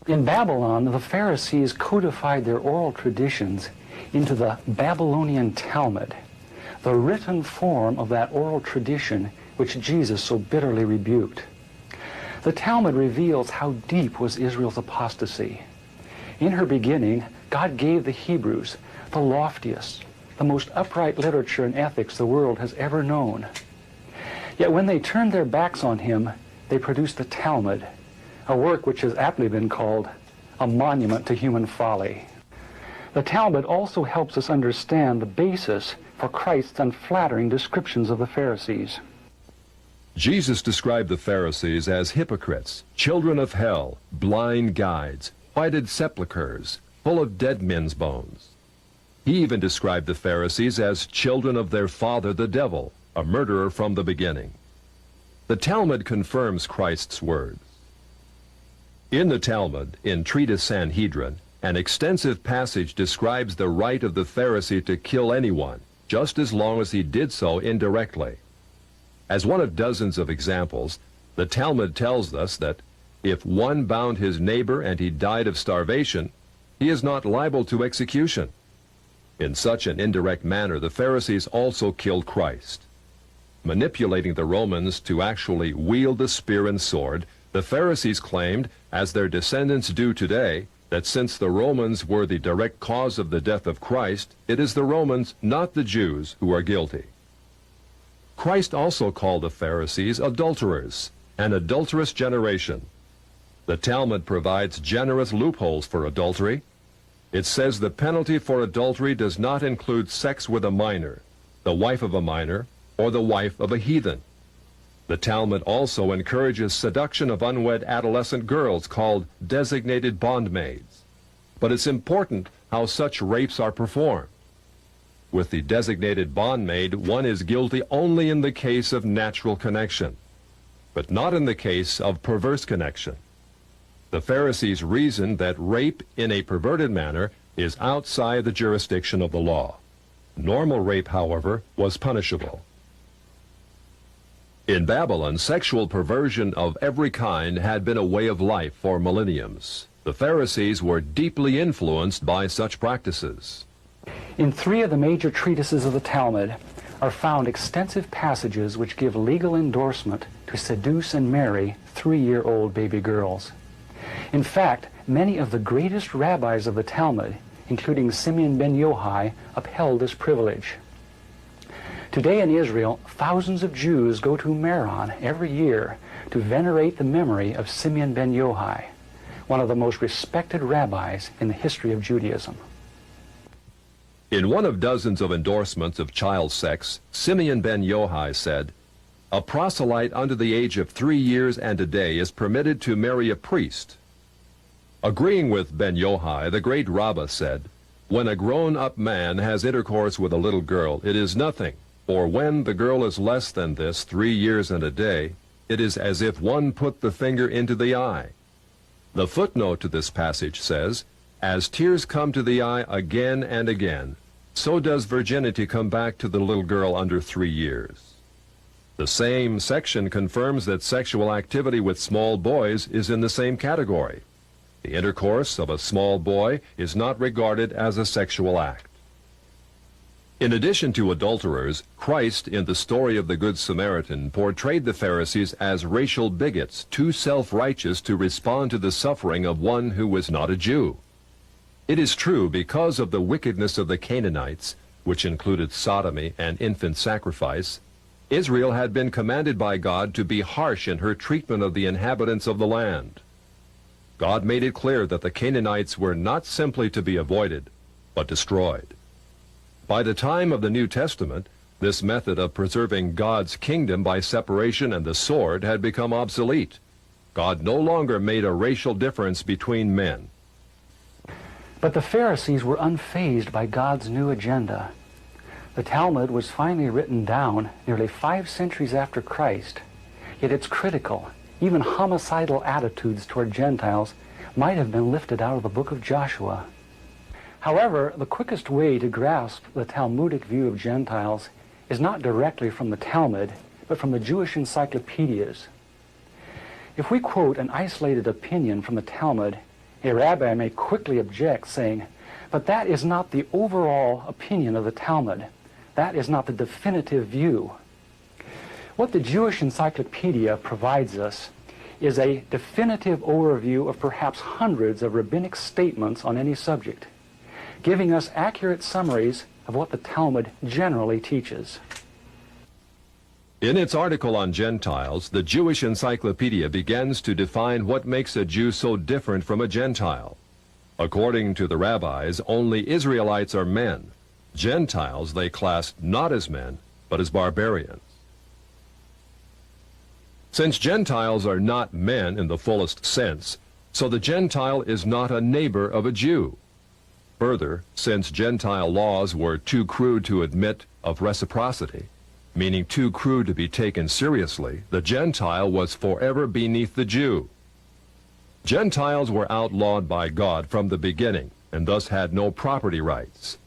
In Babylon, the Pharisees codified their oral traditions into the Babylonian Talmud, the written form of that oral tradition which Jesus so bitterly rebuked. The Talmud reveals how deep was Israel's apostasy. In her beginning, God gave the Hebrews the loftiest, the most upright literature and ethics the world has ever known. Yet when they turned their backs on him, they produced the Talmud, a work which has aptly been called a monument to human folly. The Talmud also helps us understand the basis for Christ's unflattering descriptions of the Pharisees. Jesus described the Pharisees as hypocrites, children of hell, blind guides, whited sepulchres, full of dead men's bones. He even described the Pharisees as children of their father the devil, a murderer from the beginning. The Talmud confirms Christ's words. In the Talmud, in Treatise Sanhedrin, an extensive passage describes the right of the Pharisee to kill anyone, just as long as he did so indirectly. As one of dozens of examples, the Talmud tells us that if one bound his neighbor and he died of starvation, he is not liable to execution. In such an indirect manner, the Pharisees also killed Christ. Manipulating the Romans to actually wield the spear and sword, the Pharisees claimed, as their descendants do today, that since the Romans were the direct cause of the death of Christ, it is the Romans, not the Jews, who are guilty. Christ also called the Pharisees adulterers, an adulterous generation. The Talmud provides generous loopholes for adultery. It says the penalty for adultery does not include sex with a minor, the wife of a minor, or the wife of a heathen. The Talmud also encourages seduction of unwed adolescent girls called designated bondmaids. But it's important how such rapes are performed. With the designated bondmaid, one is guilty only in the case of natural connection, but not in the case of perverse connection. The Pharisees reasoned that rape in a perverted manner is outside the jurisdiction of the law. Normal rape, however, was punishable. In Babylon, sexual perversion of every kind had been a way of life for millenniums. The Pharisees were deeply influenced by such practices. In 3 of the major treatises of the Talmud are found extensive passages which give legal endorsement to seduce and marry 3-year-old baby girls. In fact, many of the greatest rabbis of the Talmud, including Simeon ben Yochai, upheld this privilege. Today in Israel, thousands of Jews go to Meron every year to venerate the memory of Simeon ben Yochai, one of the most respected rabbis in the history of Judaism. In one of dozens of endorsements of child sex, Simeon ben Yochai said, "A proselyte under the age of 3 years and a day is permitted to marry a priest." Agreeing with ben Yochai, the great rabbah said, "When a grown-up man has intercourse with a little girl, it is nothing, for when the girl is less than this, 3 years and a day, it is as if one put the finger into the eye." The footnote to this passage says, "As tears come to the eye again and again, so does virginity come back to the little girl under 3 years." The same section confirms that sexual activity with small boys is in the same category. The intercourse of a small boy is not regarded as a sexual act. In addition to adulterers, Christ, in the story of the Good Samaritan, portrayed the Pharisees as racial bigots, too self-righteous to respond to the suffering of one who was not a Jew. It is true, because of the wickedness of the Canaanites, which included sodomy and infant sacrifice, Israel had been commanded by God to be harsh in her treatment of the inhabitants of the land. God made it clear that the Canaanites were not simply to be avoided, but destroyed. By the time of the New Testament, this method of preserving God's kingdom by separation and the sword had become obsolete. God no longer made a racial difference between men. But the Pharisees were unfazed by God's new agenda. The Talmud was finally written down nearly 5 centuries after Christ, yet its critical, even homicidal attitudes toward Gentiles might have been lifted out of the book of Joshua. However, the quickest way to grasp the Talmudic view of Gentiles is not directly from the Talmud, but from the Jewish encyclopedias. If we quote an isolated opinion from the Talmud A rabbi may quickly object, saying, "But that is not the overall opinion of the Talmud. That is not the definitive view." What the Jewish Encyclopedia provides us is a definitive overview of perhaps hundreds of rabbinic statements on any subject, giving us accurate summaries of what the Talmud generally teaches. In its article on Gentiles, the Jewish Encyclopedia begins to define what makes a Jew so different from a Gentile. According to the rabbis, only Israelites are men. Gentiles they classed not as men, but as barbarians. Since Gentiles are not men in the fullest sense, so the Gentile is not a neighbor of a Jew. Further, since Gentile laws were too crude to admit of reciprocity, meaning too crude to be taken seriously, the Gentile was forever beneath the Jew. Gentiles were outlawed by God from the beginning, and thus had no property rights.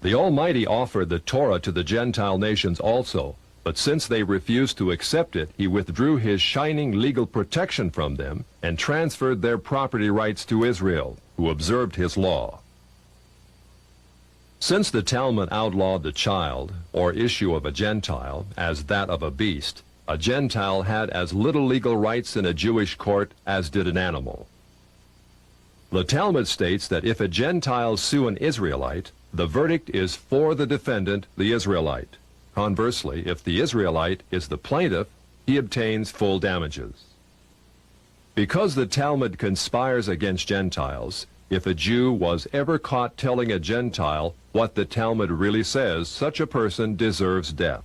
The Almighty offered the Torah to the Gentile nations also, but since they refused to accept it, he withdrew his shining legal protection from them and transferred their property rights to Israel, who observed his law. Since the Talmud outlawed the child, or issue of a Gentile, as that of a beast, a Gentile had as little legal rights in a Jewish court as did an animal. The Talmud states that if a Gentile sue an Israelite, the verdict is for the defendant, the Israelite. Conversely, if the Israelite is the plaintiff, he obtains full damages. Because the Talmud conspires against Gentiles, if a Jew was ever caught telling a Gentile what the Talmud really says, such a person deserves death.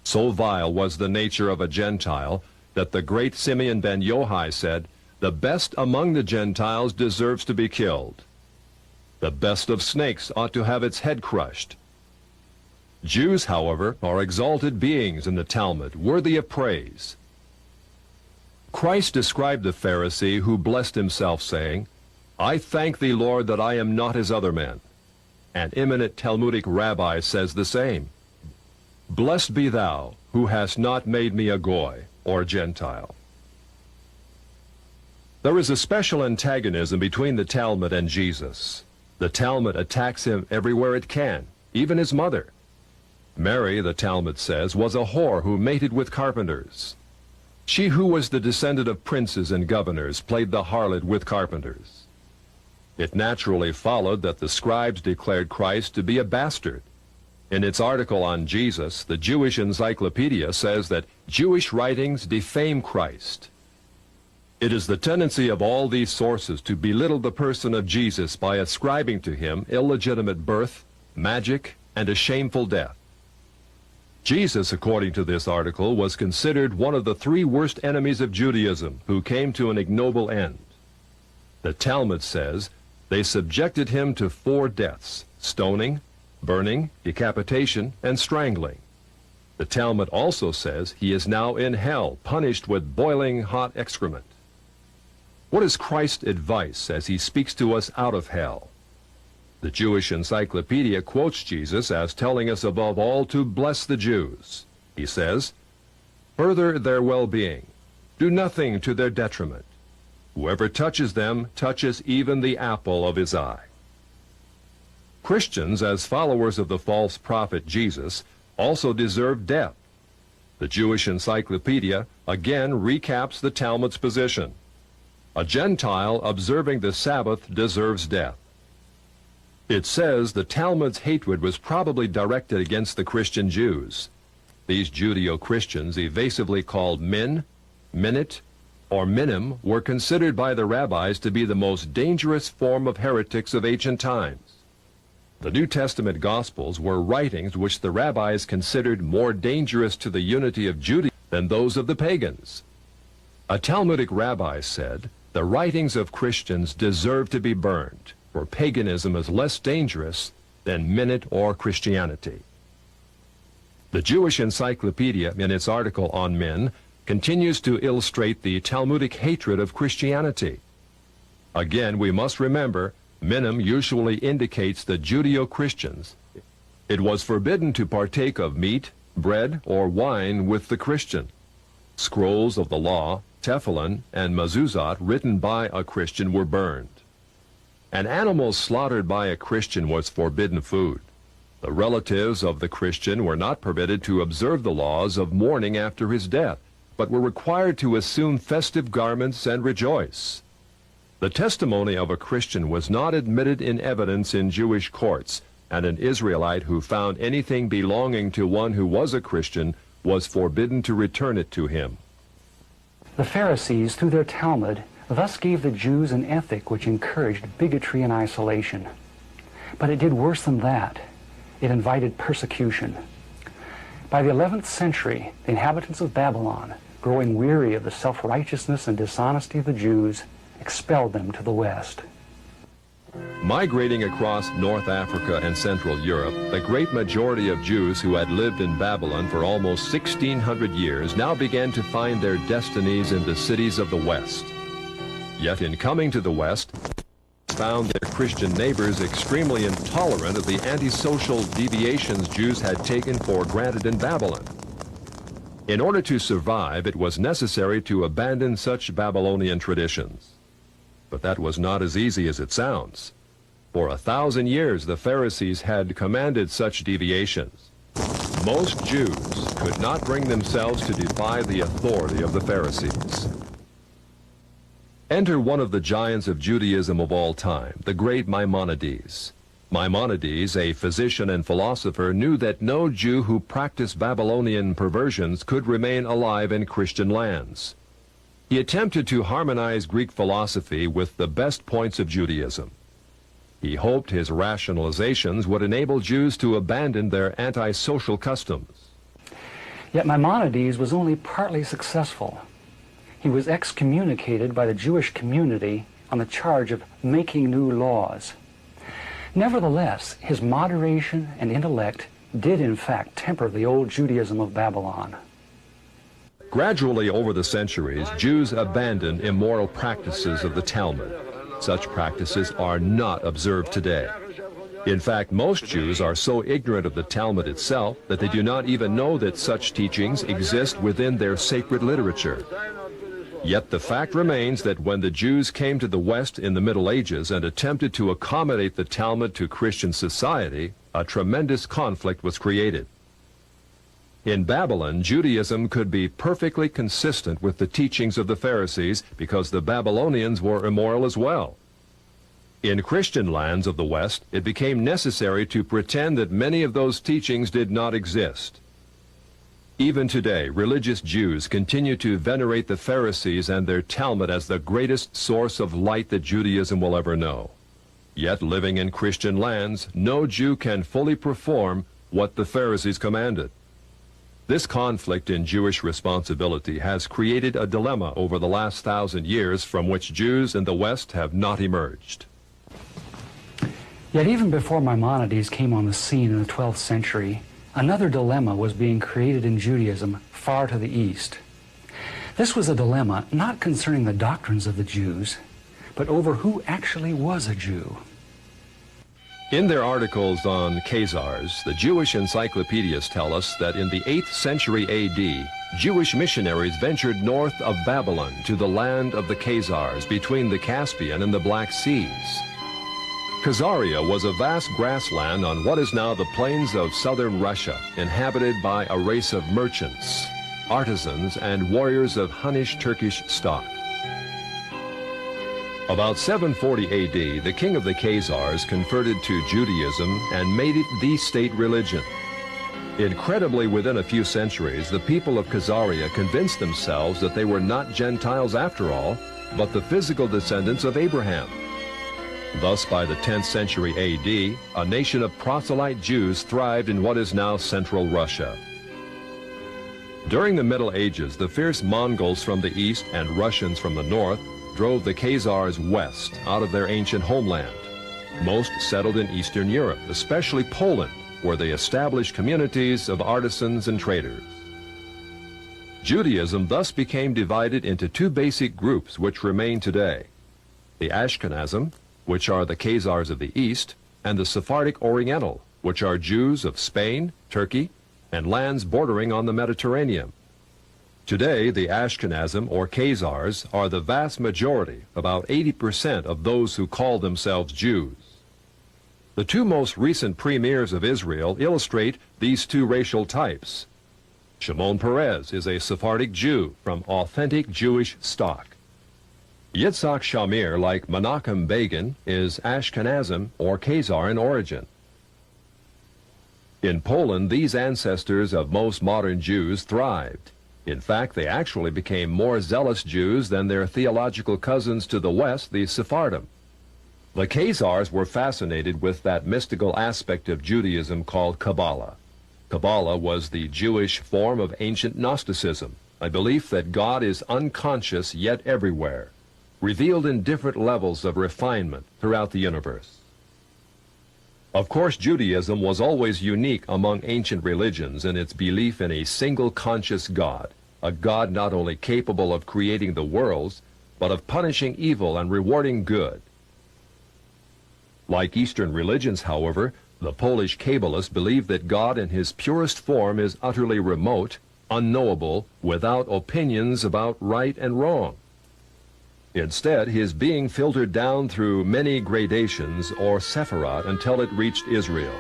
So vile was the nature of a Gentile that the great Simeon ben Yohai said, "The best among the Gentiles deserves to be killed. The best of snakes ought to have its head crushed." Jews, however, are exalted beings in the Talmud, worthy of praise. Christ described the Pharisee who blessed himself, saying, "I thank thee, Lord, that I am not as other men." An eminent Talmudic rabbi says the same. "Blessed be thou, who hast not made me a Goy, or Gentile." There is a special antagonism between the Talmud and Jesus. The Talmud attacks him everywhere it can, even his mother. Mary, the Talmud says, was a whore who mated with carpenters. She who was the descendant of princes and governors played the harlot with carpenters. It naturally followed that the scribes declared Christ to be a bastard. In its article on Jesus, the Jewish Encyclopedia says that Jewish writings defame Christ. It is the tendency of all these sources to belittle the person of Jesus by ascribing to him illegitimate birth, magic, and a shameful death. Jesus, according to this article, was considered one of the three worst enemies of Judaism who came to an ignoble end. The Talmud says they subjected him to 4 deaths: stoning, burning, decapitation, and strangling. The Talmud also says he is now in hell, punished with boiling hot excrement. What is Christ's advice as he speaks to us out of hell? The Jewish Encyclopedia quotes Jesus as telling us above all to bless the Jews. He says, "Further their well-being. Do nothing to their detriment. Whoever touches them touches even the apple of his eye." Christians, as followers of the false prophet Jesus, also deserve death. The Jewish Encyclopedia again recaps the Talmud's position. A Gentile observing the Sabbath deserves death. It says the Talmud's hatred was probably directed against the Christian Jews. These Judeo-Christians, evasively called min, minute, or minim, were considered by the rabbis to be the most dangerous form of heretics of ancient times. The New Testament Gospels were writings which the rabbis considered more dangerous to the unity of Judaism than those of the pagans. A Talmudic rabbi said, "The writings of Christians deserve to be burned, for paganism is less dangerous than minute or Christianity." The Jewish Encyclopedia, in its article on men, continues to illustrate the Talmudic hatred of Christianity. Again, we must remember, minim usually indicates the Judeo-Christians. It was forbidden to partake of meat, bread, or wine with the Christian. Scrolls of the law, Tefillin, and mezuzot written by a Christian were burned. An animal slaughtered by a Christian was forbidden food. The relatives of the Christian were not permitted to observe the laws of mourning after his death, but were required to assume festive garments and rejoice. The testimony of a Christian was not admitted in evidence in Jewish courts, and an Israelite who found anything belonging to one who was a Christian was forbidden to return it to him. The Pharisees, through their Talmud, thus gave the Jews an ethic which encouraged bigotry and isolation. But it did worse than that. It invited persecution. By the 11th century, the inhabitants of Babylon, growing weary of the self-righteousness and dishonesty of the Jews, expelled them to the west. Migrating across North Africa and Central Europe, the great majority of Jews who had lived in Babylon for almost 1,600 years now began to find their destinies in the cities of the West. Yet in coming to the West, found their Christian neighbors extremely intolerant of the antisocial deviations Jews had taken for granted in Babylon. In order to survive, it was necessary to abandon such Babylonian traditions. But that was not as easy as it sounds. For 1,000 years, the Pharisees had commanded such deviations. Most Jews could not bring themselves to defy the authority of the Pharisees. Enter one of the giants of Judaism of all time, the great Maimonides. Maimonides, a physician and philosopher, knew that no Jew who practiced Babylonian perversions could remain alive in Christian lands. He attempted to harmonize Greek philosophy with the best points of Judaism. He hoped his rationalizations would enable Jews to abandon their antisocial customs. Yet Maimonides was only partly successful. He was excommunicated by the Jewish community on the charge of making new laws. Nevertheless, his moderation and intellect did in fact temper the old Judaism of Babylon. Gradually over the centuries, Jews abandoned immoral practices of the Talmud. Such practices are not observed today. In fact, most Jews are so ignorant of the Talmud itself that they do not even know that such teachings exist within their sacred literature. Yet the fact remains that when the Jews came to the West in the Middle Ages and attempted to accommodate the Talmud to Christian society, a tremendous conflict was created. In Babylon, Judaism could be perfectly consistent with the teachings of the Pharisees because the Babylonians were immoral as well. In Christian lands of the West, it became necessary to pretend that many of those teachings did not exist. Even today, religious Jews continue to venerate the Pharisees and their Talmud as the greatest source of light that Judaism will ever know. Yet, living in Christian lands, no Jew can fully perform what the Pharisees commanded. This conflict in Jewish responsibility has created a dilemma over the last 1,000 years from which Jews in the West have not emerged. Yet even before Maimonides came on the scene in the 12th century, another dilemma was being created in Judaism far to the east. This was a dilemma not concerning the doctrines of the Jews, but over who actually was a Jew. In their articles on Khazars, the Jewish encyclopedias tell us that in the 8th century A.D., Jewish missionaries ventured north of Babylon to the land of the Khazars between the Caspian and the Black Seas. Khazaria was a vast grassland on what is now the plains of southern Russia, inhabited by a race of merchants, artisans, and warriors of Hunnish Turkish stock. About 740 A.D., the king of the Khazars converted to Judaism and made it the state religion. Incredibly, within a few centuries, the people of Khazaria convinced themselves that they were not Gentiles after all, but the physical descendants of Abraham. Thus, by the 10th century A.D., a nation of proselyte Jews thrived in what is now central Russia. During the Middle Ages, the fierce Mongols from the east and Russians from the north drove the Khazars west out of their ancient homeland. Most settled in Eastern Europe, especially Poland, where they established communities of artisans and traders. Judaism thus became divided into two basic groups which remain today: the Ashkenazim, which are the Khazars of the East, and the Sephardic Oriental, which are Jews of Spain, Turkey, and lands bordering on the Mediterranean. Today, the Ashkenazim, or Khazars, are the vast majority, about 80% of those who call themselves Jews. The two most recent premiers of Israel illustrate these two racial types. Shimon Peres is a Sephardic Jew from authentic Jewish stock. Yitzhak Shamir, like Menachem Begin, is Ashkenazim or Khazar in origin. In Poland, these ancestors of most modern Jews thrived. In fact, they actually became more zealous Jews than their theological cousins to the west, the Sephardim. The Khazars were fascinated with that mystical aspect of Judaism called Kabbalah. Kabbalah was the Jewish form of ancient Gnosticism, a belief that God is unconscious yet everywhere, revealed in different levels of refinement throughout the universe. Of course, Judaism was always unique among ancient religions in its belief in a single conscious God, a God not only capable of creating the worlds, but of punishing evil and rewarding good. Like Eastern religions, however, the Polish Kabbalists believe that God in his purest form is utterly remote, unknowable, without opinions about right and wrong. Instead, his being filtered down through many gradations, or sephirot, until it reached Israel.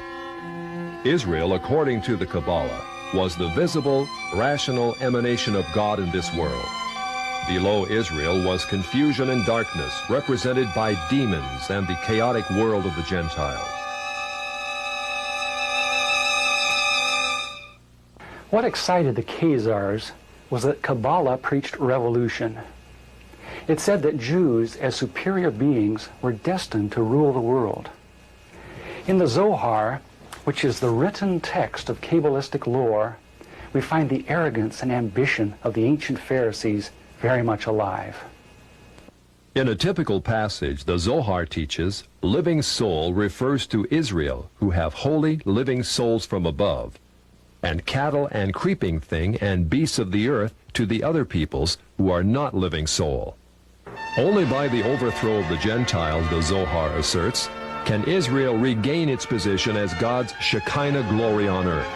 Israel, according to the Kabbalah, was the visible, rational emanation of God in this world. Below Israel was confusion and darkness, represented by demons and the chaotic world of the Gentiles. What excited the Khazars was that Kabbalah preached revolution. It said that Jews, as superior beings, were destined to rule the world. In the Zohar, which is the written text of Kabbalistic lore, we find the arrogance and ambition of the ancient Pharisees very much alive. In a typical passage, the Zohar teaches, living soul refers to Israel, who have holy living souls from above, and cattle and creeping thing and beasts of the earth to the other peoples who are not living soul. Only by the overthrow of the Gentiles, the Zohar asserts, can Israel regain its position as God's Shekinah glory on earth.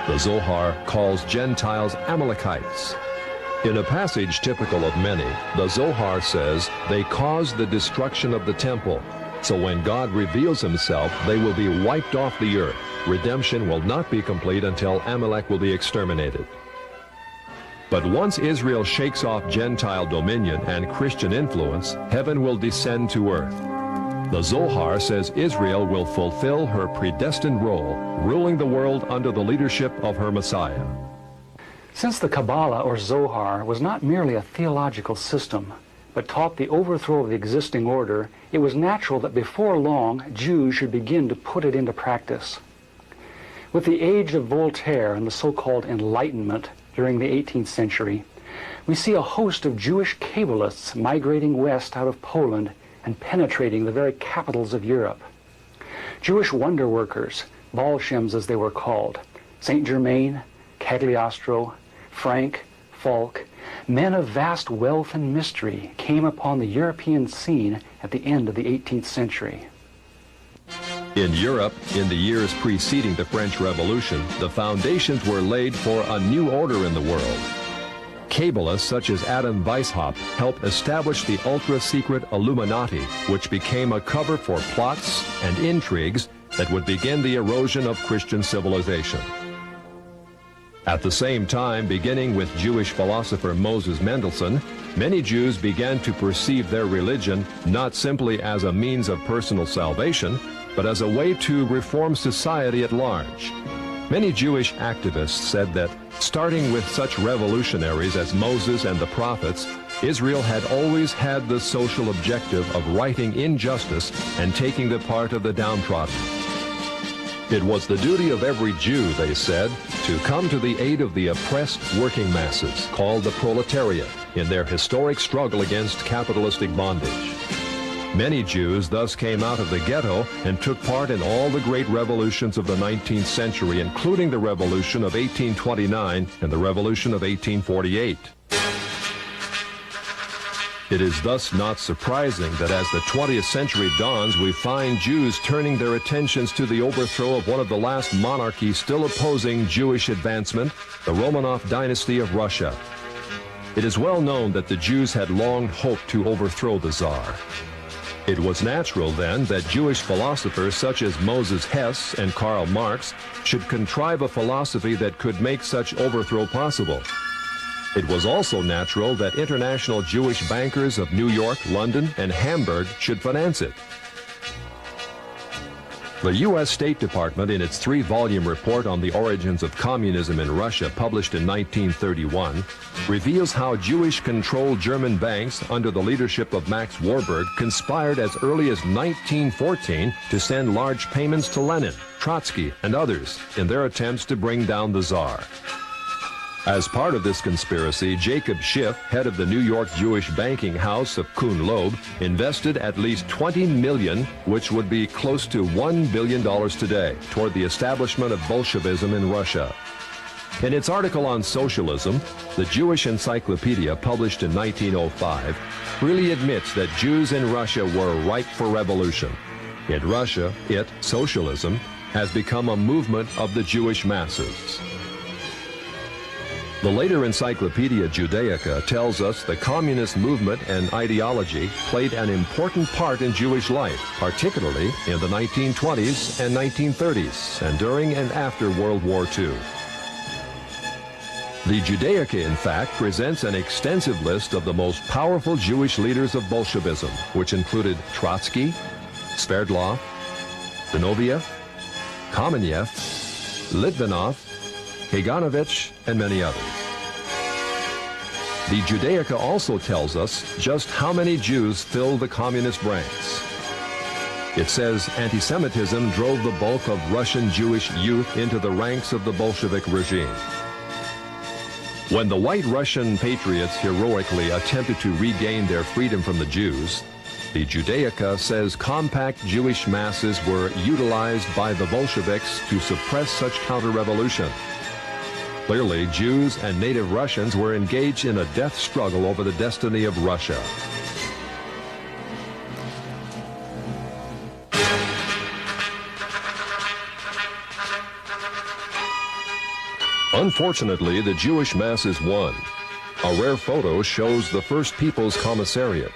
The Zohar calls Gentiles Amalekites. In a passage typical of many, the Zohar says they caused the destruction of the temple. So when God reveals himself, they will be wiped off the earth. Redemption will not be complete until Amalek will be exterminated. But once Israel shakes off Gentile dominion and Christian influence, heaven will descend to earth. The Zohar says Israel will fulfill her predestined role, ruling the world under the leadership of her Messiah. Since the Kabbalah, or Zohar, was not merely a theological system, but taught the overthrow of the existing order, it was natural that before long, Jews should begin to put it into practice. With the age of Voltaire and the so-called Enlightenment during the 18th century, we see a host of Jewish Kabbalists migrating west out of Poland and penetrating the very capitals of Europe. Jewish wonder workers, Bolshems as they were called, Saint Germain, Cagliostro, Frank, Falk, men of vast wealth and mystery came upon the European scene at the end of the 18th century. In Europe, in the years preceding the French Revolution, the foundations were laid for a new order in the world. Kabbalists such as Adam Weishaupt helped establish the ultra-secret Illuminati, which became a cover for plots and intrigues that would begin the erosion of Christian civilization. At the same time, beginning with Jewish philosopher Moses Mendelssohn, many Jews began to perceive their religion not simply as a means of personal salvation, but as a way to reform society at large. Many Jewish activists said that, starting with such revolutionaries as Moses and the prophets, Israel had always had the social objective of righting injustice and taking the part of the downtrodden. It was the duty of every Jew, they said, to come to the aid of the oppressed working masses, called the proletariat, in their historic struggle against capitalistic bondage. Many Jews thus came out of the ghetto and took part in all the great revolutions of the 19th century, including the Revolution of 1829 and the Revolution of 1848. It is thus not surprising that as the 20th century dawns, we find Jews turning their attentions to the overthrow of one of the last monarchies still opposing Jewish advancement, the Romanov dynasty of Russia. It is well known that the Jews had long hoped to overthrow the Tsar. It was natural then that Jewish philosophers such as Moses Hess and Karl Marx should contrive a philosophy that could make such overthrow possible. It was also natural that international Jewish bankers of New York, London, and Hamburg should finance it. The U.S. State Department, in its 3-volume report on the origins of communism in Russia, published in 1931, reveals how Jewish-controlled German banks under the leadership of Max Warburg conspired as early as 1914 to send large payments to Lenin, Trotsky, and others in their attempts to bring down the Tsar. As part of this conspiracy, Jacob Schiff, head of the New York Jewish banking house of Kuhn Loeb, invested at least $20 million, which would be close to $1 billion today, toward the establishment of Bolshevism in Russia. In its article on socialism, the Jewish Encyclopedia, published in 1905, freely admits that Jews in Russia were ripe for revolution. In Russia, socialism, has become a movement of the Jewish masses. The later Encyclopedia Judaica tells us the communist movement and ideology played an important part in Jewish life, particularly in the 1920s and 1930s, and during and after World War II. The Judaica, in fact, presents an extensive list of the most powerful Jewish leaders of Bolshevism, which included Trotsky, Sverdlov, Zinoviev, Kamenev, Litvinov, Kaganovich, and many others. The Judaica also tells us just how many Jews filled the communist ranks. It says anti-Semitism drove the bulk of Russian Jewish youth into the ranks of the Bolshevik regime. When the white Russian patriots heroically attempted to regain their freedom from the Jews, the Judaica says compact Jewish masses were utilized by the Bolsheviks to suppress such counter-revolution. Clearly, Jews and native Russians were engaged in a death struggle over the destiny of Russia. Unfortunately, the Jewish masses won. A rare photo shows the First People's Commissariat.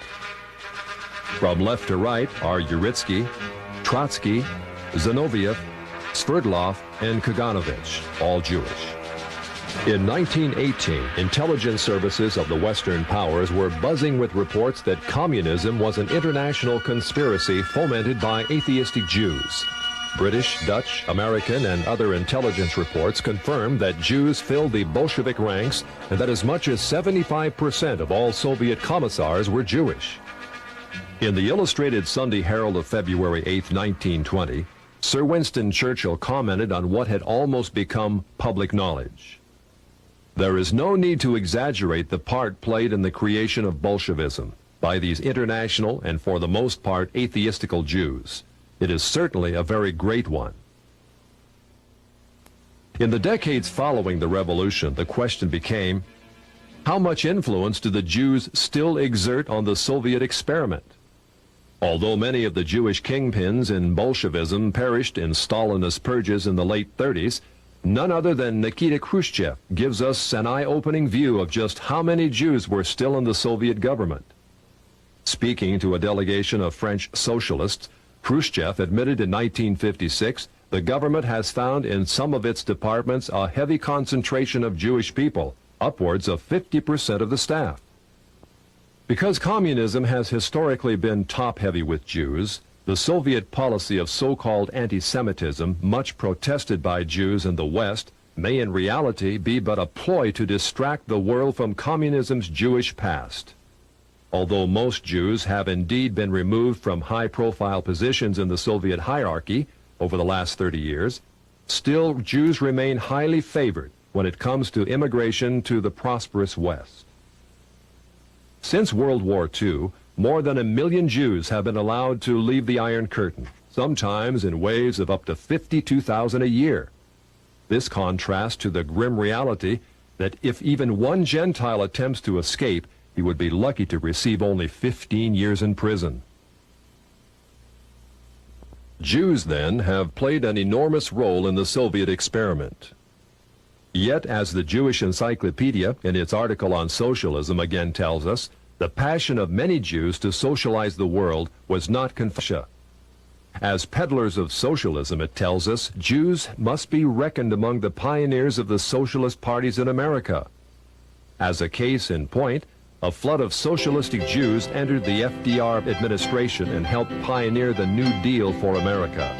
From left to right are Uritsky, Trotsky, Zinoviev, Sverdlov, and Kaganovich, all Jewish. In 1918, intelligence services of the Western powers were buzzing with reports that communism was an international conspiracy fomented by atheistic Jews. British, Dutch, American, and other intelligence reports confirmed that Jews filled the Bolshevik ranks and that as much as 75% of all Soviet commissars were Jewish. In the Illustrated Sunday Herald of February 8, 1920, Sir Winston Churchill commented on what had almost become public knowledge. There is no need to exaggerate the part played in the creation of Bolshevism by these international and for the most part atheistical Jews. It is certainly a very great one. In the decades following the revolution, the question became, how much influence do the Jews still exert on the Soviet experiment? Although many of the Jewish kingpins in Bolshevism perished in Stalinist purges in the late 30s, none other than Nikita Khrushchev gives us an eye-opening view of just how many Jews were still in the Soviet government. Speaking to a delegation of French socialists, Khrushchev admitted in 1956 the government has found in some of its departments a heavy concentration of Jewish people, upwards of 50% of the staff. Because communism has historically been top-heavy with Jews, the Soviet policy of so-called anti-Semitism, much protested by Jews in the West, may in reality be but a ploy to distract the world from communism's Jewish past. Although most Jews have indeed been removed from high-profile positions in the Soviet hierarchy over the last 30 years, still Jews remain highly favored when it comes to immigration to the prosperous West. Since World War II, more than 1 million Jews have been allowed to leave the Iron Curtain, sometimes in waves of up to 52,000 a year. This contrasts to the grim reality that if even one Gentile attempts to escape, he would be lucky to receive only 15 years in prison. Jews, then, have played an enormous role in the Soviet experiment. Yet, as the Jewish Encyclopedia, in its article on socialism, again tells us, the passion of many Jews to socialize the world was not confusion. As peddlers of socialism, it tells us, Jews must be reckoned among the pioneers of the socialist parties in America. As a case in point, a flood of socialistic Jews entered the FDR administration and helped pioneer the New Deal for America.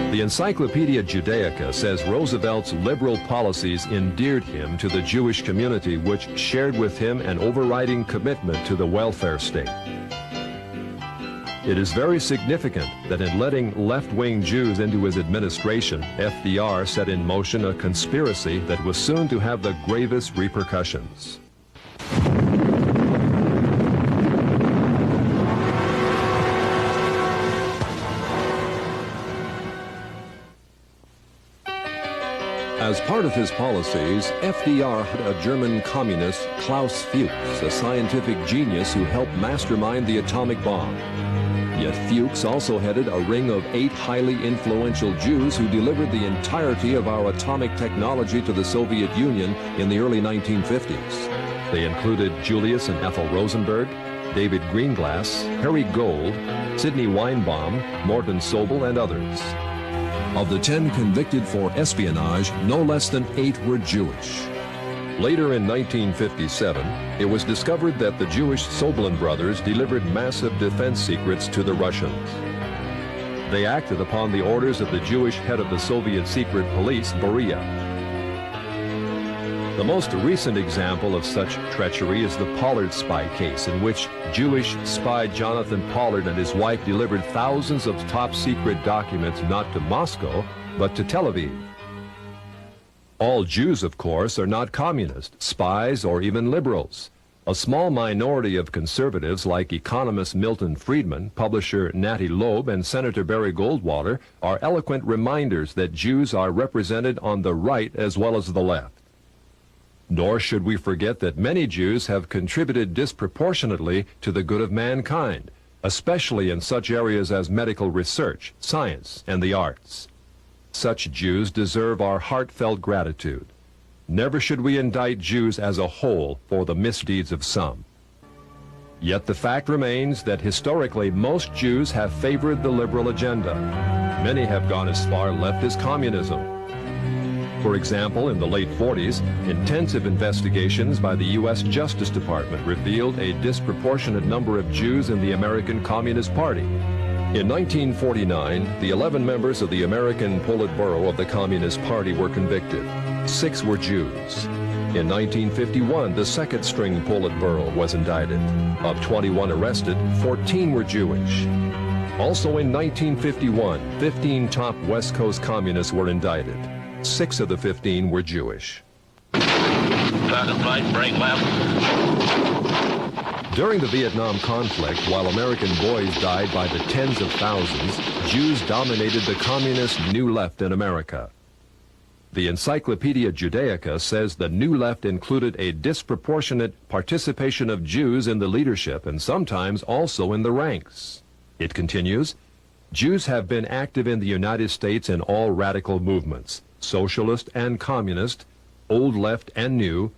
The Encyclopedia Judaica says Roosevelt's liberal policies endeared him to the Jewish community, which shared with him an overriding commitment to the welfare state. It is very significant that in letting left-wing Jews into his administration, FDR set in motion a conspiracy that was soon to have the gravest repercussions. As part of his policies, FDR had a German communist, Klaus Fuchs, a scientific genius who helped mastermind the atomic bomb. Yet Fuchs also headed a ring of 8 highly influential Jews who delivered the entirety of our atomic technology to the Soviet Union in the early 1950s. They included Julius and Ethel Rosenberg, David Greenglass, Harry Gold, Sidney Weinbaum, Morton Sobel, and others. Of the 10 convicted for espionage, no less than 8 were Jewish. Later in 1957, it was discovered that the Jewish Soblin brothers delivered massive defense secrets to the Russians. They acted upon the orders of the Jewish head of the Soviet secret police, Beria. The most recent example of such treachery is the Pollard spy case, in which Jewish spy Jonathan Pollard and his wife delivered thousands of top-secret documents not to Moscow, but to Tel Aviv. All Jews, of course, are not communists, spies, or even liberals. A small minority of conservatives like economist Milton Friedman, publisher Natty Loeb, and Senator Barry Goldwater are eloquent reminders that Jews are represented on the right as well as the left. Nor should we forget that many Jews have contributed disproportionately to the good of mankind, especially in such areas as medical research, science, and the arts. Such Jews deserve our heartfelt gratitude. Never should we indict Jews as a whole for the misdeeds of some. Yet the fact remains that historically most Jews have favored the liberal agenda. Many have gone as far left as communism. For example, in the late 40s, intensive investigations by the U.S. Justice Department revealed a disproportionate number of Jews in the American Communist Party. In 1949, the 11 members of the American Politburo of the Communist Party were convicted. 6 were Jews. In 1951, the second-string Politburo was indicted. Of 21 arrested, 14 were Jewish. Also in 1951, 15 top West Coast communists were indicted. 6 of the 15 were Jewish. Target flight, break left. During the Vietnam conflict, while American boys died by the tens of thousands, Jews dominated the communist New Left in America. The Encyclopedia Judaica says the New Left included a disproportionate participation of Jews in the leadership and sometimes also in the ranks. It continues, Jews have been active in the United States in all radical movements, socialist and communist, old left and new.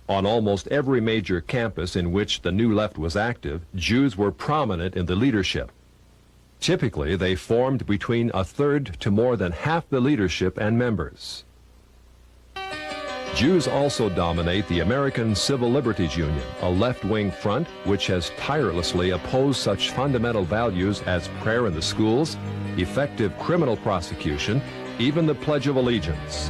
On almost every major campus in which the New Left was active, Jews were prominent in the leadership. Typically, they formed between a third to more than half the leadership and members. Jews also dominate the American Civil Liberties Union, a left-wing front which has tirelessly opposed such fundamental values as prayer in the schools, effective criminal prosecution, even the Pledge of Allegiance.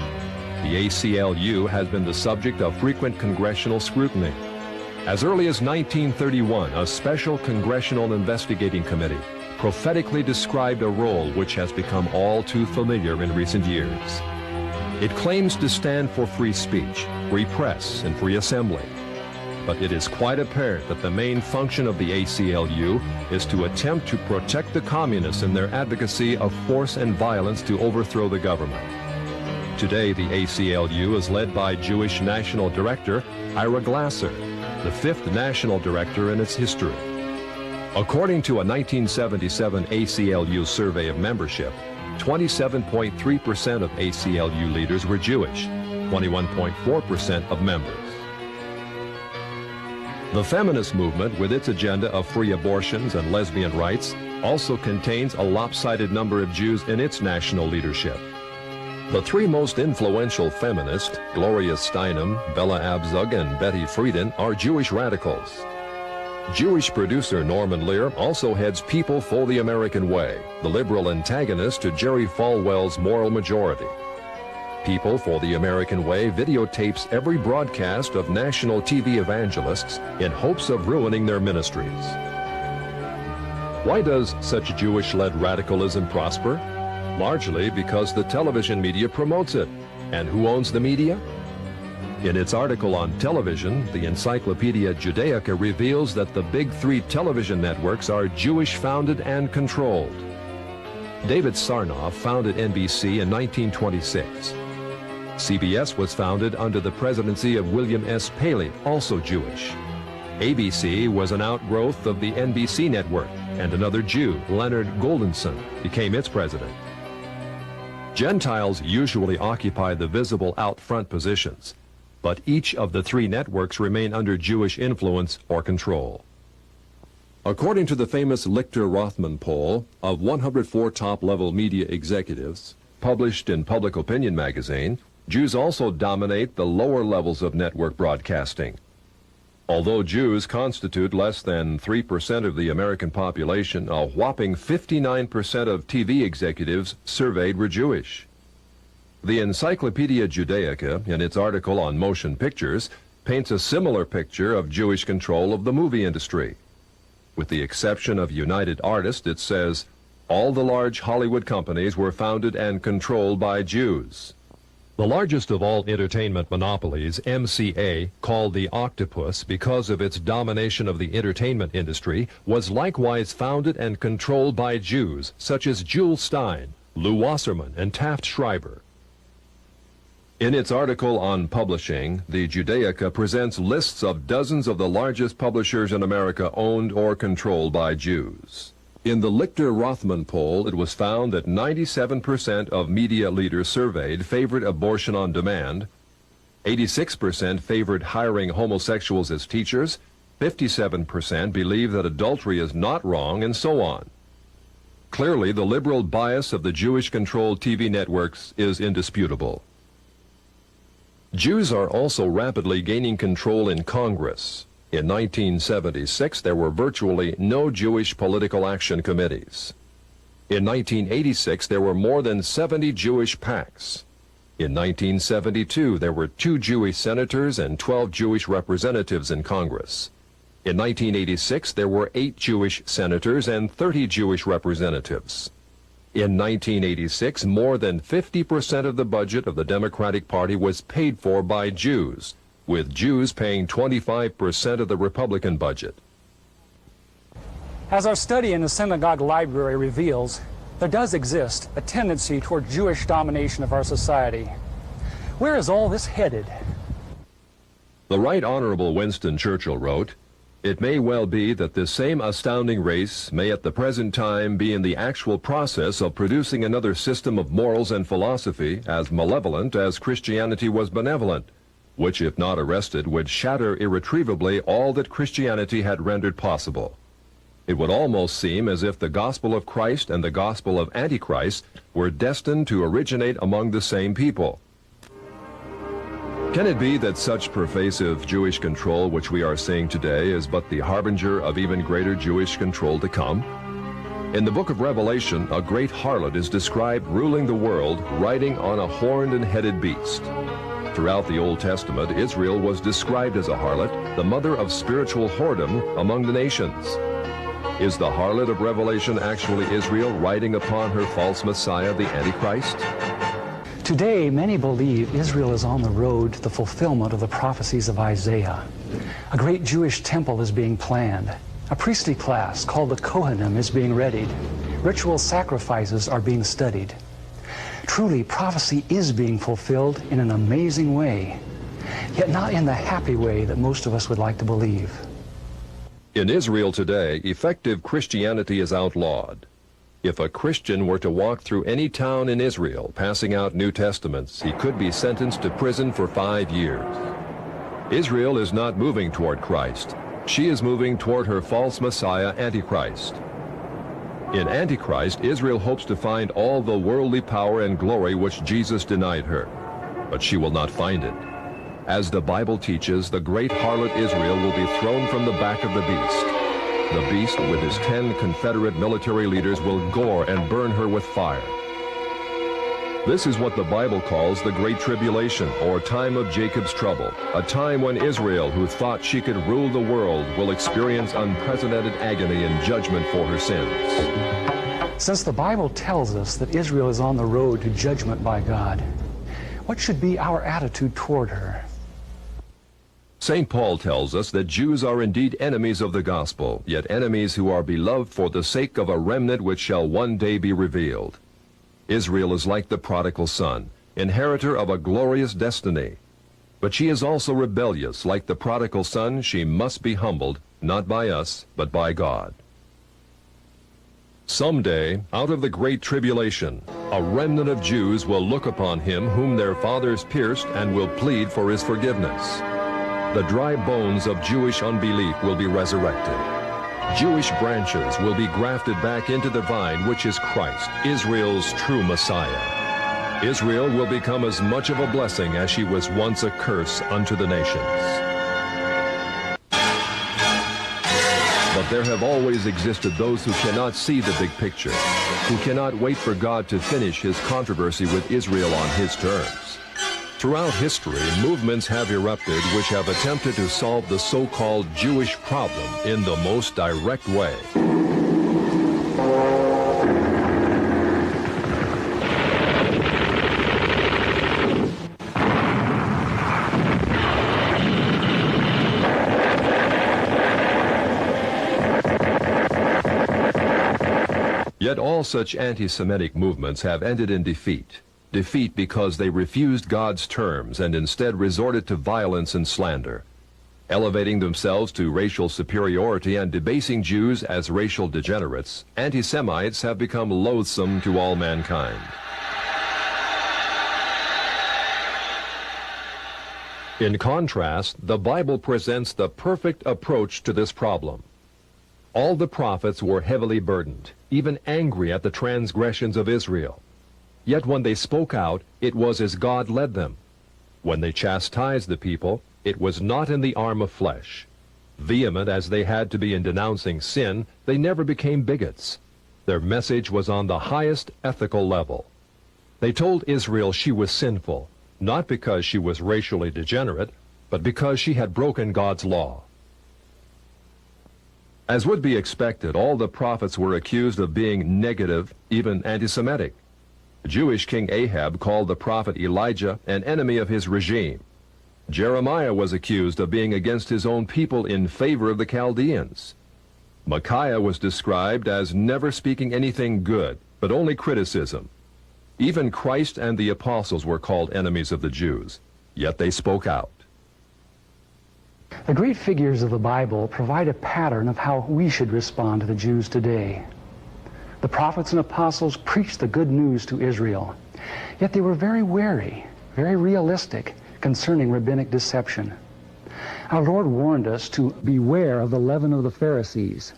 The ACLU has been the subject of frequent congressional scrutiny. As early as 1931, a special congressional investigating committee prophetically described a role which has become all too familiar in recent years. It claims to stand for free speech, free press, and free assembly. But it is quite apparent that the main function of the ACLU is to attempt to protect the communists in their advocacy of force and violence to overthrow the government. Today, the ACLU is led by Jewish National Director Ira Glasser, the 5th national director in its history. According to a 1977 ACLU survey of membership, 27.3% of ACLU leaders were Jewish, 21.4% of members. The feminist movement, with its agenda of free abortions and lesbian rights, also contains a lopsided number of Jews in its national leadership. The three most influential feminists, Gloria Steinem, Bella Abzug, and Betty Friedan, are Jewish radicals. Jewish producer Norman Lear also heads People for the American Way, the liberal antagonist to Jerry Falwell's Moral Majority. People for the American Way videotapes every broadcast of national TV evangelists in hopes of ruining their ministries. Why does such Jewish-led radicalism prosper? Largely because the television media promotes it. And who owns the media? In its article on television, the Encyclopedia Judaica reveals that the big three television networks are Jewish-founded and controlled. David Sarnoff founded NBC in 1926. CBS was founded under the presidency of William S. Paley, also Jewish. ABC was an outgrowth of the NBC network, and another Jew, Leonard Goldenson, became its president. Gentiles usually occupy the visible out front positions, but each of the three networks remain under Jewish influence or control. According to the famous Lichter-Rothman poll of 104 top-level media executives, published in Public Opinion magazine, Jews also dominate the lower levels of network broadcasting. Although Jews constitute less than 3% of the American population, a whopping 59% of TV executives surveyed were Jewish. The Encyclopedia Judaica, in its article on motion pictures, paints a similar picture of Jewish control of the movie industry. With the exception of United Artists, it says, all the large Hollywood companies were founded and controlled by Jews. The largest of all entertainment monopolies, MCA, called the Octopus because of its domination of the entertainment industry, was likewise founded and controlled by Jews, such as Jules Stein, Lou Wasserman, and Taft Schreiber. In its article on publishing, the Judaica presents lists of dozens of the largest publishers in America owned or controlled by Jews. In the Lichter-Rothman poll, it was found that 97% of media leaders surveyed favored abortion on demand, 86% favored hiring homosexuals as teachers, 57% believe that adultery is not wrong, and so on. Clearly, the liberal bias of the Jewish-controlled TV networks is indisputable. Jews are also rapidly gaining control in Congress. In 1976, there were virtually no Jewish political action committees. In 1986, there were more than 70 Jewish PACs. In 1972, there were 2 Jewish senators and 12 Jewish representatives in Congress. In 1986, there were 8 Jewish senators and 30 Jewish representatives. In 1986, more than 50% of the budget of the Democratic Party was paid for by Jews, with Jews paying 25% of the Republican budget. As our study in the synagogue library reveals, there does exist a tendency toward Jewish domination of our society. Where is all this headed? The Right Honorable Winston Churchill wrote, "It may well be that this same astounding race may at the present time be in the actual process of producing another system of morals and philosophy as malevolent as Christianity was benevolent, which, if not arrested, would shatter irretrievably all that Christianity had rendered possible. It would almost seem as if the gospel of Christ and the gospel of Antichrist were destined to originate among the same people." Can it be that such pervasive Jewish control which we are seeing today is but the harbinger of even greater Jewish control to come? In the book of Revelation, a great harlot is described ruling the world, riding on a horned and headed beast. Throughout the Old Testament, Israel was described as a harlot, the mother of spiritual whoredom among the nations. Is the harlot of Revelation actually Israel riding upon her false Messiah, the Antichrist? Today, many believe Israel is on the road to the fulfillment of the prophecies of Isaiah. A great Jewish temple is being planned. A priestly class called the Kohanim is being readied. Ritual sacrifices are being studied. Truly, prophecy is being fulfilled in an amazing way, yet not in the happy way that most of us would like to believe. In Israel today, effective Christianity is outlawed. If a Christian were to walk through any town in Israel passing out New Testaments, he could be sentenced to prison for 5 years. Israel is not moving toward Christ. She is moving toward her false Messiah, Antichrist. In Antichrist, Israel hopes to find all the worldly power and glory which Jesus denied her, but she will not find it. As the Bible teaches, the great harlot Israel will be thrown from the back of the beast. The beast, with his 10 Confederate military leaders, will gore and burn her with fire. This is what the Bible calls the Great Tribulation, or time of Jacob's trouble, a time when Israel, who thought she could rule the world, will experience unprecedented agony and judgment for her sins. Since the Bible tells us that Israel is on the road to judgment by God, what should be our attitude toward her? St. Paul tells us that Jews are indeed enemies of the gospel, yet enemies who are beloved for the sake of a remnant which shall one day be revealed. Israel is like the prodigal son, inheritor of a glorious destiny. But she is also rebellious. Like the prodigal son, she must be humbled, not by us, but by God. Someday, out of the great tribulation, a remnant of Jews will look upon him whom their fathers pierced and will plead for his forgiveness. The dry bones of Jewish unbelief will be resurrected. Jewish branches will be grafted back into the vine, which is Christ, Israel's true Messiah. Israel will become as much of a blessing as she was once a curse unto the nations. But there have always existed those who cannot see the big picture, who cannot wait for God to finish his controversy with Israel on his terms. Throughout history, movements have erupted which have attempted to solve the so-called Jewish problem in the most direct way. Yet all such anti-Semitic movements have ended in defeat. Defeat because they refused God's terms and instead resorted to violence and slander. Elevating themselves to racial superiority and debasing Jews as racial degenerates, anti-Semites have become loathsome to all mankind. In contrast, the Bible presents the perfect approach to this problem. All the prophets were heavily burdened, even angry at the transgressions of Israel. Yet when they spoke out, it was as God led them. When they chastised the people, it was not in the arm of flesh. Vehement as they had to be in denouncing sin, they never became bigots. Their message was on the highest ethical level. They told Israel she was sinful, not because she was racially degenerate, but because she had broken God's law. As would be expected, all the prophets were accused of being negative, even anti-Semitic. Jewish King Ahab called the prophet Elijah an enemy of his regime. Jeremiah was accused of being against his own people in favor of the Chaldeans. Micaiah was described as never speaking anything good, but only criticism. Even Christ and the apostles were called enemies of the Jews, yet they spoke out. The great figures of the Bible provide a pattern of how we should respond to the Jews today. The prophets and apostles preached the good news to Israel, yet they were very wary, very realistic concerning rabbinic deception. Our Lord warned us to beware of the leaven of the Pharisees.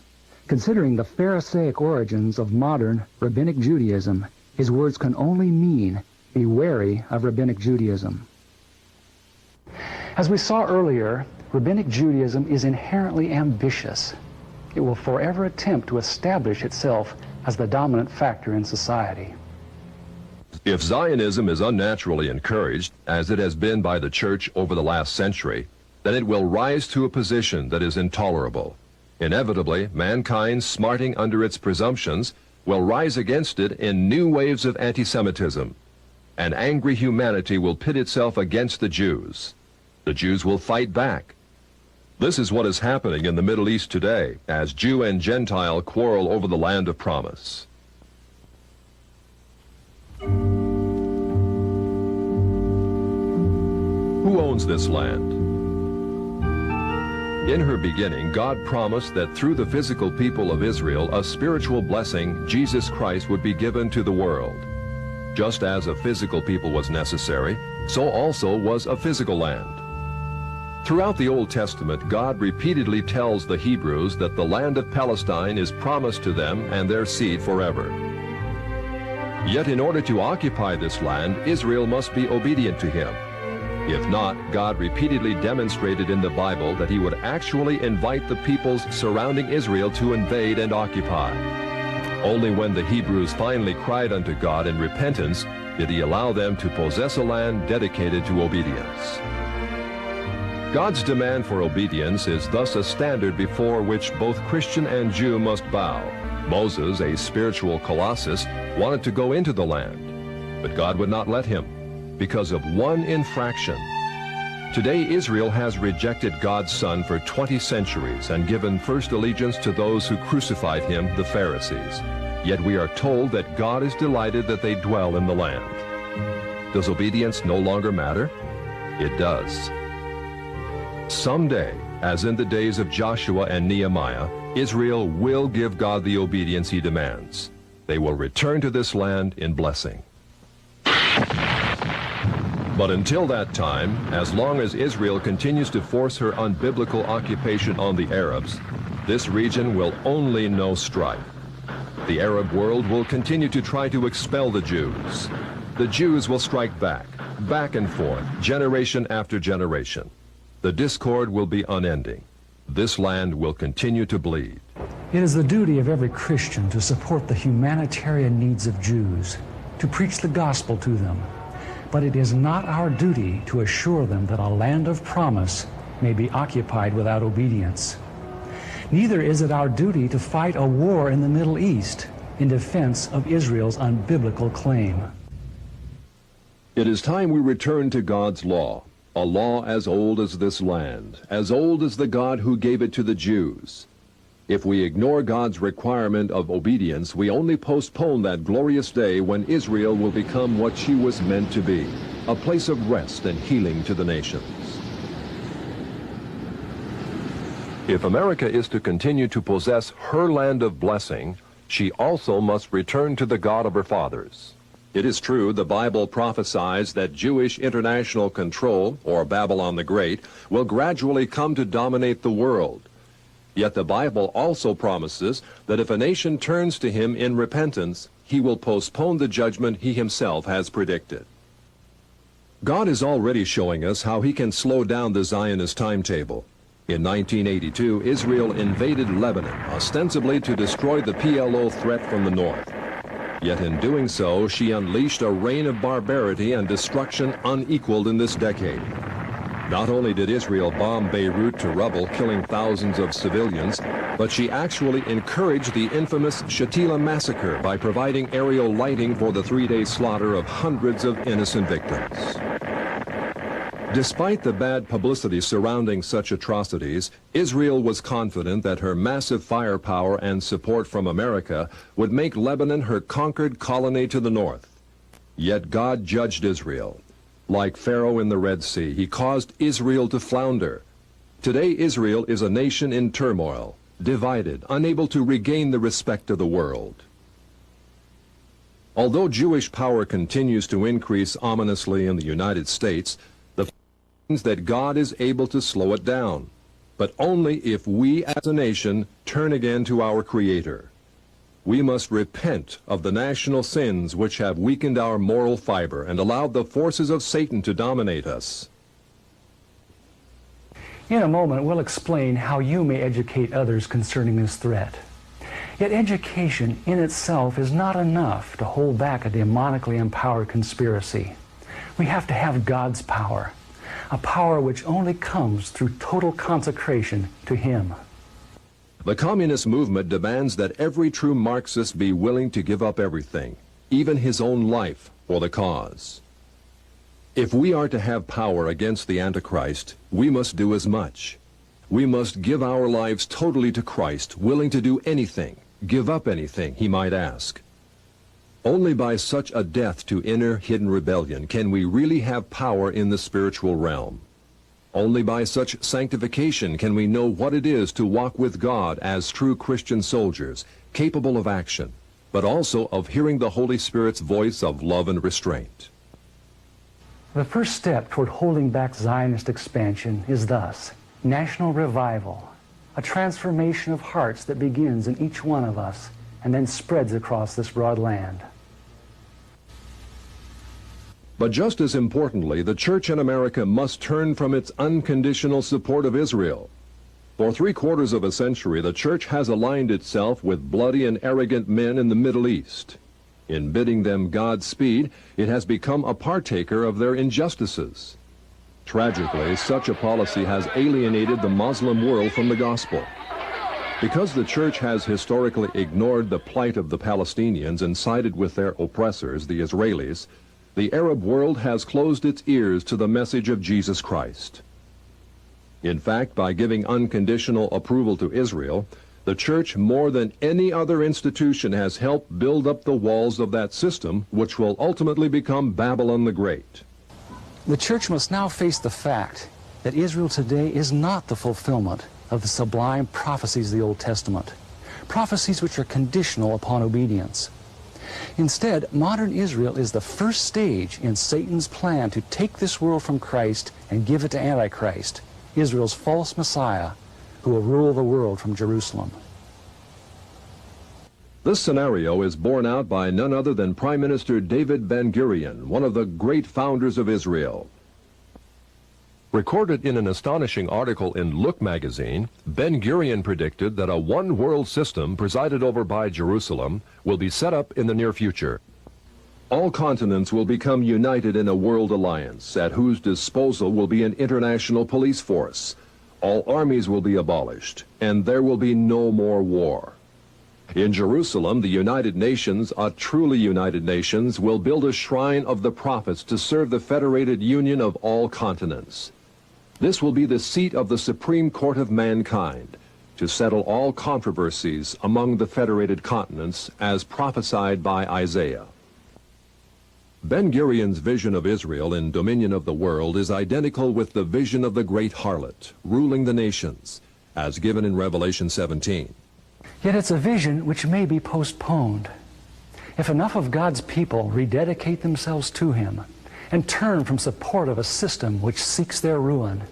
Considering the Pharisaic origins of modern rabbinic Judaism, his words can only mean be wary of rabbinic Judaism. As we saw earlier, rabbinic Judaism is inherently ambitious. It will forever attempt to establish itself as the dominant factor in society. If Zionism is unnaturally encouraged, as it has been by the church over the last century, then it will rise to a position that is intolerable. Inevitably, mankind, smarting under its presumptions, will rise against it in new waves of anti-Semitism. An angry humanity will pit itself against the Jews. The Jews will fight back. This is what is happening in the Middle East today, as Jew and Gentile quarrel over the land of promise. Who owns this land? In her beginning, God promised that through the physical people of Israel, a spiritual blessing, Jesus Christ, would be given to the world. Just as a physical people was necessary, so also was a physical land. Throughout the Old Testament, God repeatedly tells the Hebrews that the land of Palestine is promised to them and their seed forever. Yet in order to occupy this land, Israel must be obedient to him. If not, God repeatedly demonstrated in the Bible that he would actually invite the peoples surrounding Israel to invade and occupy. Only when the Hebrews finally cried unto God in repentance did he allow them to possess a land dedicated to obedience. God's demand for obedience is thus a standard before which both Christian and Jew must bow. Moses, a spiritual colossus, wanted to go into the land, but God would not let him because of one infraction. Today, Israel has rejected God's Son for 20 centuries and given first allegiance to those who crucified him, the Pharisees. Yet we are told that God is delighted that they dwell in the land. Does obedience no longer matter? It does. Someday, as in the days of Joshua and Nehemiah, Israel will give God the obedience he demands. They will return to this land in blessing. But until that time, as long as Israel continues to force her unbiblical occupation on the Arabs, this region will only know strife. The Arab world will continue to try to expel the Jews. The Jews will strike back and forth, generation after generation. The discord will be unending. This land will continue to bleed. It is the duty of every Christian to support the humanitarian needs of Jews, to preach the gospel to them. But it is not our duty to assure them that a land of promise may be occupied without obedience. Neither is it our duty to fight a war in the Middle East in defense of Israel's unbiblical claim. It is time we return to God's law, a law as old as this land, as old as the God who gave it to the Jews. If we ignore God's requirement of obedience, we only postpone that glorious day when Israel will become what she was meant to be, a place of rest and healing to the nations. If America is to continue to possess her land of blessing, she also must return to the God of her fathers. It is true, the Bible prophesies that Jewish international control, or Babylon the Great, will gradually come to dominate the world. Yet the Bible also promises that if a nation turns to him in repentance, he will postpone the judgment he himself has predicted. God is already showing us how he can slow down the Zionist timetable. In 1982, Israel invaded Lebanon, ostensibly to destroy the PLO threat from the north. Yet in doing so, she unleashed a reign of barbarity and destruction unequaled in this decade. Not only did Israel bomb Beirut to rubble, killing thousands of civilians, but she actually encouraged the infamous Shatila massacre by providing aerial lighting for the three-day slaughter of hundreds of innocent victims. Despite the bad publicity surrounding such atrocities, Israel was confident that her massive firepower and support from America would make Lebanon her conquered colony to the north. Yet God judged Israel. Like Pharaoh in the Red Sea, he caused Israel to flounder. Today, Israel is a nation in turmoil, divided, unable to regain the respect of the world. Although Jewish power continues to increase ominously in the United States, the fact means that God is able to slow it down, but only if we as a nation turn again to our Creator. We must repent of the national sins which have weakened our moral fiber and allowed the forces of Satan to dominate us. In a moment, we'll explain how you may educate others concerning this threat. Yet education in itself is not enough to hold back a demonically empowered conspiracy. We have to have God's power, a power which only comes through total consecration to Him. The communist movement demands that every true Marxist be willing to give up everything, even his own life, for the cause. If we are to have power against the Antichrist, we must do as much. We must give our lives totally to Christ, willing to do anything, give up anything he might ask. Only by such a death to inner hidden rebellion can we really have power in the spiritual realm. Only by such sanctification can we know what it is to walk with God as true Christian soldiers, capable of action, but also of hearing the Holy Spirit's voice of love and restraint. The first step toward holding back Zionist expansion is thus national revival, a transformation of hearts that begins in each one of us and then spreads across this broad land. But just as importantly, the church in America must turn from its unconditional support of Israel. For 3/4 of a century, the church has aligned itself with bloody and arrogant men in the Middle East. In bidding them Godspeed, it has become a partaker of their injustices. Tragically, such a policy has alienated the Muslim world from the gospel. Because the church has historically ignored the plight of the Palestinians and sided with their oppressors, the Israelis, the Arab world has closed its ears to the message of Jesus Christ. In fact, by giving unconditional approval to Israel, the church, more than any other institution, has helped build up the walls of that system, which will ultimately become Babylon the Great. The church must now face the fact that Israel today is not the fulfillment of the sublime prophecies of the Old Testament, prophecies which are conditional upon obedience. Instead, modern Israel is the first stage in Satan's plan to take this world from Christ and give it to Antichrist, Israel's false Messiah, who will rule the world from Jerusalem. This scenario is borne out by none other than Prime Minister David Ben-Gurion, one of the great founders of Israel. Recorded in an astonishing article in Look magazine, Ben-Gurion predicted that a one-world system presided over by Jerusalem will be set up in the near future. All continents will become united in a world alliance, at whose disposal will be an international police force. All armies will be abolished, and there will be no more war. In Jerusalem, the United Nations, a truly United Nations, will build a shrine of the prophets to serve the federated union of all continents. This will be the seat of the Supreme Court of mankind, to settle all controversies among the federated continents, as prophesied by Isaiah. Ben-Gurion's vision of Israel in dominion of the world is identical with the vision of the great harlot, ruling the nations, as given in Revelation 17. Yet it's a vision which may be postponed. If enough of God's people rededicate themselves to Him and turn from support of a system which seeks their ruin,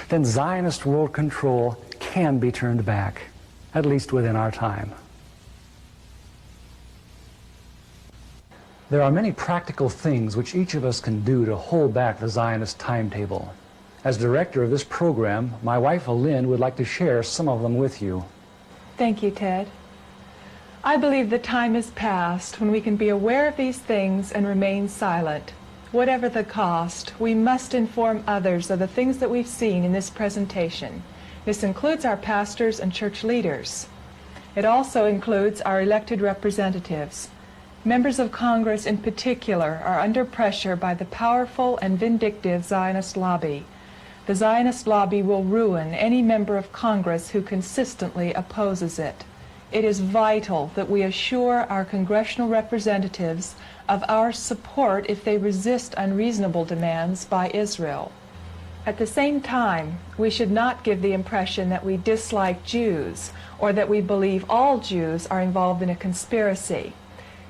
then Zionist world control can be turned back, at least within our time. There are many practical things which each of us can do to hold back the Zionist timetable. As director of this program, my wife, Lynn, would like to share some of them with you. Thank you, Ted. I believe the time is past when we can be aware of these things and remain silent. Whatever the cost, we must inform others of the things that we've seen in this presentation. This includes our pastors and church leaders. It also includes our elected representatives. Members of Congress in particular are under pressure by the powerful and vindictive Zionist lobby. The Zionist lobby will ruin any member of Congress who consistently opposes it. It is vital that we assure our congressional representatives of our support if they resist unreasonable demands by Israel. At the same time, we should not give the impression that we dislike Jews or that we believe all Jews are involved in a conspiracy.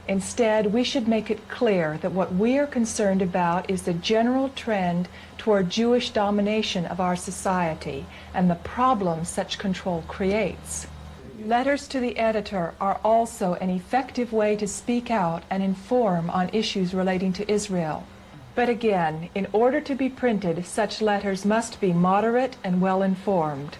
Instead, we should make it clear that what we are concerned about is the general trend toward Jewish domination of our society and the problems such control creates. Letters to the editor are also an effective way to speak out and inform on issues relating to Israel. But again, in order to be printed, such letters must be moderate and well informed.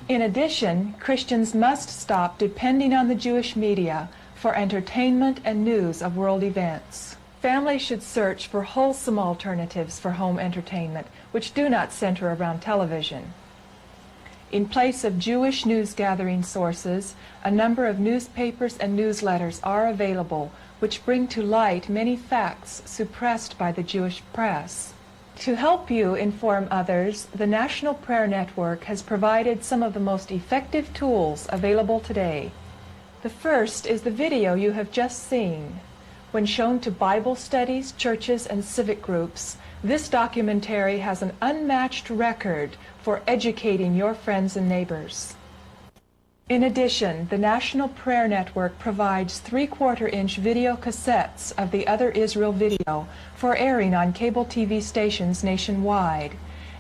In addition, Christians must stop depending on the Jewish media for entertainment and news of world events. Families should search for wholesome alternatives for home entertainment, which do not center around television. In place of Jewish news-gathering sources, a number of newspapers and newsletters are available, which bring to light many facts suppressed by the Jewish press. To help you inform others, the National Prayer Network has provided some of the most effective tools available today. The first is the video you have just seen. When shown to Bible studies, churches, and civic groups, This documentary has an unmatched record for educating your friends and neighbors. In addition, the National Prayer Network provides 3/4-inch video cassettes of the Other Israel video for airing on cable TV stations nationwide.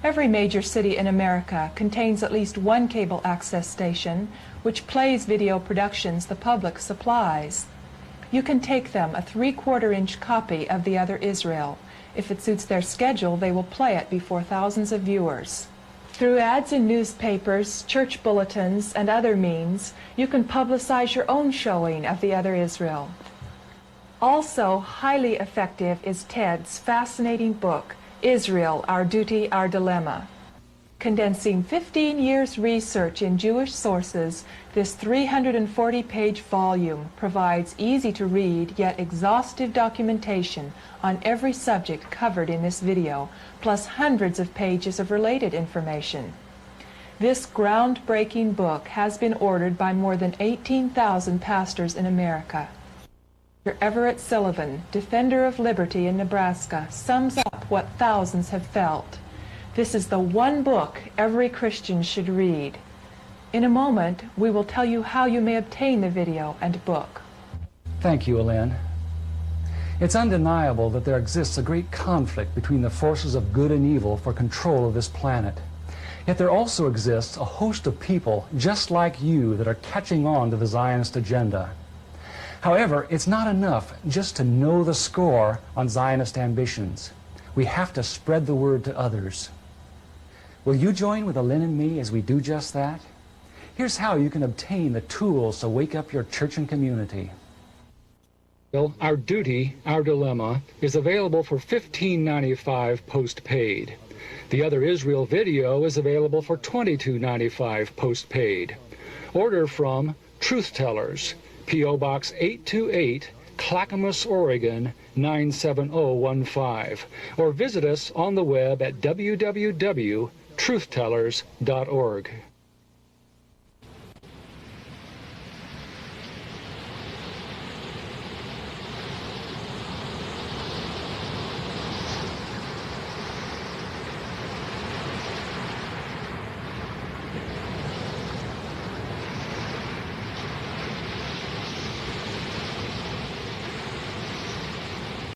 Every major city in America contains at least one cable access station which plays video productions the public supplies. You can take them a 3/4-inch copy of The Other Israel. If it suits their schedule, they will play it before thousands of viewers. Through ads in newspapers, church bulletins, and other means, you can publicize your own showing of The Other Israel. Also highly effective is Ted's fascinating book, Israel, Our Duty, Our Dilemma. Condensing 15 years' research in Jewish sources, this 340-page volume provides easy-to-read yet exhaustive documentation on every subject covered in this video, plus hundreds of pages of related information. This groundbreaking book has been ordered by more than 18,000 pastors in America. Dr. Everett Sullivan, defender of liberty in Nebraska, sums up what thousands have felt. This is the one book every Christian should read. In a moment, we will tell you how you may obtain the video and book. Thank you, Elaine. It's undeniable that there exists a great conflict between the forces of good and evil for control of this planet. Yet there also exists a host of people just like you that are catching on to the Zionist agenda. However, it's not enough just to know the score on Zionist ambitions. We have to spread the word to others. Will you join with Elaine and me as we do just that? Here's how you can obtain the tools to wake up your church and community. Well, Our Duty, Our Dilemma is available for $15.95 postpaid. The Other Israel video is available for $22.95 postpaid. Order from Truth Tellers, P.O. Box 828, Clackamas, Oregon 97015, or visit us on the web at www.truthtellers.org.